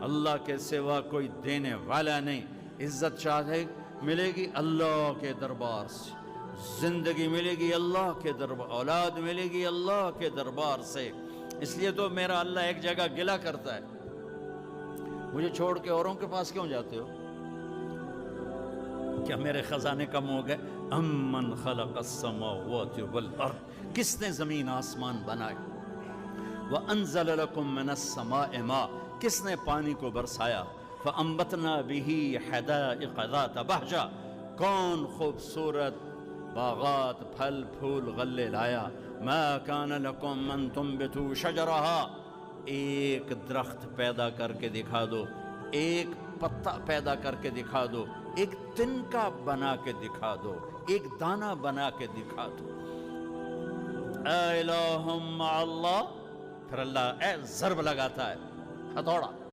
اللہ کے سوا کوئی دینے والا نہیں. عزت چاہے ملے گی اللہ کے دربار سے، زندگی ملے گی اللہ کے دربار، اولاد ملے گی اللہ کے دربار سے. اس لیے تو میرا اللہ ایک جگہ گلہ کرتا ہے، مجھے چھوڑ کے اوروں کے پاس کیوں جاتے ہو؟ کیا میرے خزانے کم ہو گئے؟ امن خلق السماوات والارض، کس نے زمین آسمان بنائے؟ وانزل لکم من السماء ماء، کس نے پانی کو برسایا؟ فانبتنا به حدائق ذات بہجہ، کون خوبصورت باغات پھل پھول غلے لایا؟ ما کان لکم ان تنبتوا شجرها، ایک درخت پیدا کر کے دکھا دو، ایک پتا پیدا کر کے دکھا دو، ایک تنکا بنا کے دکھا دو، ایک دانہ بنا کے دکھا دو. الہ مع اللہ، پھر اللہ ضرب لگاتا ہے، ہتھوڑا.